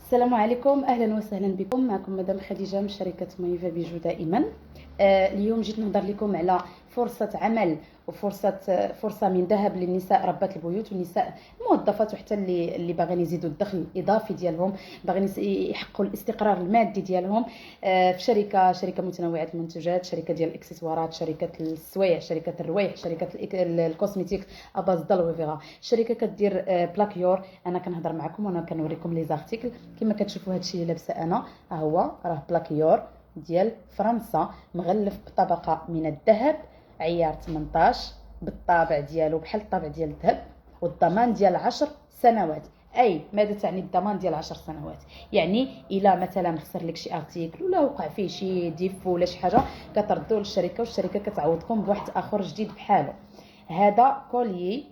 السلام عليكم، اهلا وسهلا بكم. معكم مدام خديجه من شركه مايفا بيجو دائما. اليوم جيت نهضر لكم على فرصه عمل وفرصه من ذهب للنساء ربات البيوت والنساء الموظفات وحتى اللي باغيين يزيدوا الدخل الاضافي ديالهم، باغيين يحققوا الاستقرار المادي ديالهم. في شركه متنوعه المنتجات، شركه ديال الاكسسوارات، شركه السوايع، شركه الروايح، شركه الكوسميتيك اباز دالوفيغا. الشركه كدير بلاكيور. انا كنهضر معكم وانا كنوريكم لي زارتيكل كما كتشوفوا. هادشي اللي لابسه انا ها هو راه بلاكيور ديال فرنسا، مغلف بطبقه من الذهب عيار 18 بالطابع ديالو بحال الطابع ديال الذهب، والضمان ديال 10 سنوات. اي ماذا تعني الضمان ديال 10 سنوات؟ يعني الا مثلا خسر لك شي ارتيكل ولا وقع فيه شي ديفو ولا شي حاجه كتردوه للشركه والشركه كتعوضكم بواحد اخر جديد بحاله. هذا كوليي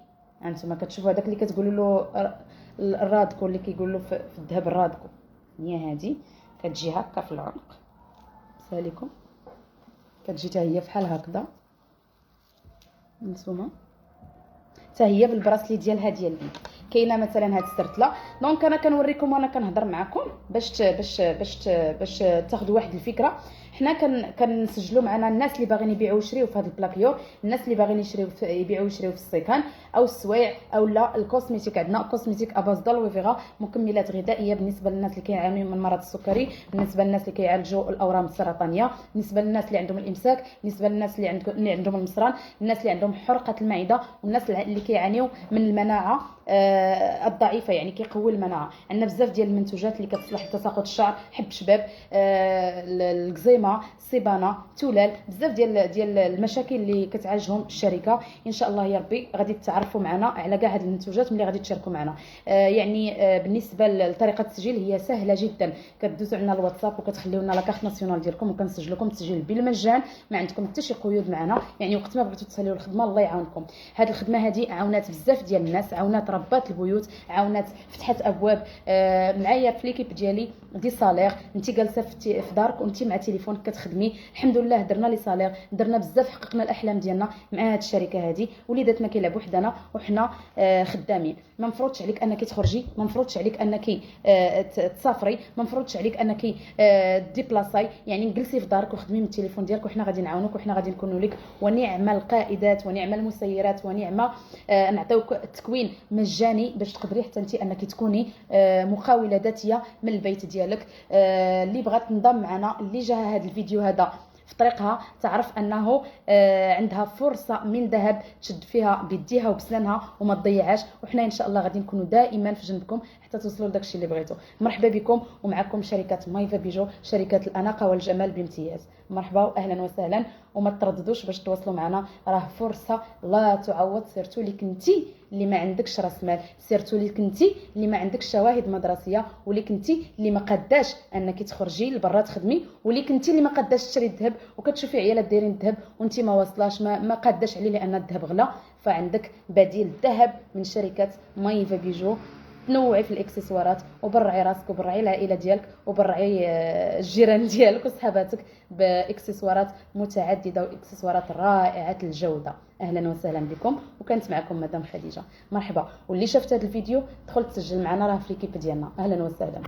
انتما كتشوفوا هذاك اللي كتقولوا له الرادكو، اللي كيقول له في الذهب الرادكو. هي هذه كتجي هكا في العنق ساليكم، كتجي حتى هي بحال هكذا نتوما، حتى هي بالبراسلي ديالها ديال اليد. كاينه مثلا هاد السرتله. دونك انا كنوريكم وانا كنهضر معكم باش تاخذوا واحد الفكره. حنا كنسجلوا معنا الناس اللي باغيين يبيعوا ويشريوا في هذا البلاكيور، الناس اللي باغيين يبيعوا ويشريوا في السيكان او السوايع او لا الكوسميتيك. عندنا كوسميتيك اباز دالوفيغا، مكملات غذائيه بالنسبه للناس اللي كيعانيوا من مرض السكري، بالنسبه للناس اللي كيعالجوا الاورام السرطانيه، بالنسبه للناس اللي عندهم الامساك، بالنسبه للناس اللي عندهم المصران، الناس اللي عندهم حرقه المعده، والناس اللي كيعانيوا من المناعه الضعيفه، يعني كيقوي المناعه. عندنا بزاف ديال المنتوجات اللي كتصلح لتساقط الشعر، حب شباب، الكزيما، السيبانه، تولال، بزاف ديال المشاكل اللي كتعالجهم الشركه. ان شاء الله يا ربي غادي تتعرفوا معنا على كاع هاد المنتوجات ملي غادي تشاركوا معنا. بالنسبه لطريقه التسجيل هي سهله جدا. كدوزوا عندنا الواتساب وكتخليو لنا لاكارت ناسيونال ديالكم وكنسجلوكم تسجيل بالمجان، ما عندكم حتى شي قيود معنا. يعني وقت ما بغيتوا تساليو الخدمه الله يعاونكم. هاد الخدمه هذه عاونات بزاف ديال الناس، عاونات ربات البيوت، عاونات فتحت ابواب. معايا في ليكيب ديالي دي صالير، انت جالسه في دارك وانت مع تليفونك كتخدمي. الحمد لله درنا لي صالير، درنا بزاف، حققنا الاحلام ديالنا مع هاد الشركه هذه. وليداتنا كيلعبوا حدانا وحنا خدامين. ما مفروضش عليك انك تخرجي، ما مفروضش عليك انك تسافري، ما مفروضش عليك انك ديبلاصاي. يعني جلسي في دارك وخدمي من التليفون ديالك وحنا غادي نعاونوك وحنا غادي نكونوا لك ونعم القائدات ونعم المسيرات ونعم نعطيوك التكوين مجاني باش تقدري حتى انت انك تكوني مقاوله ذاتيه من البيت ديالك. اللي بغات تنضم معنا، اللي جاها هذا الفيديو هذا في طريقها، تعرف انه عندها فرصه من ذهب تشد فيها بيديها وبسنانها وما تضيعهاش. وحنا ان شاء الله غادي نكونوا دائما في جنبكم حتى توصلوا لداكشي اللي بغيتو. مرحبا بكم ومعكم شركه مايفا بيجو، شركه الاناقه والجمال بامتياز. مرحبا واهلا وسهلا، وما ترددوش باش تواصلوا معنا. راه فرصه لا تعوض، سيرتو لي كنتي اللي ما عندكش راس مال، سيرتو لي كنتي اللي ما عندكش شواهد مدرسيه، واللي كنتي اللي ما قداش انك تخرجي لبرا تخدمي، واللي كنتي اللي ما قداش تشري الذهب وكتشوفي عيالات دايرين الذهب وانت ما واصلاش، ما قداش عليه لان الذهب غلا. فعندك بديل الذهب من شركه مايفا بيجو. تنوعي في الاكسسوارات وبرعي راسك وبرعي العائله ديالك وبرعي الجيران ديالك وصحاباتك باكسسوارات متعدده واكسسوارات رائعه الجوده. اهلا وسهلا بكم، وكانت معكم مدام خديجه. مرحبا. واللي شافت هذا الفيديو دخل تسجل معنا راه في ليكيب ديالنا. اهلا وسهلا.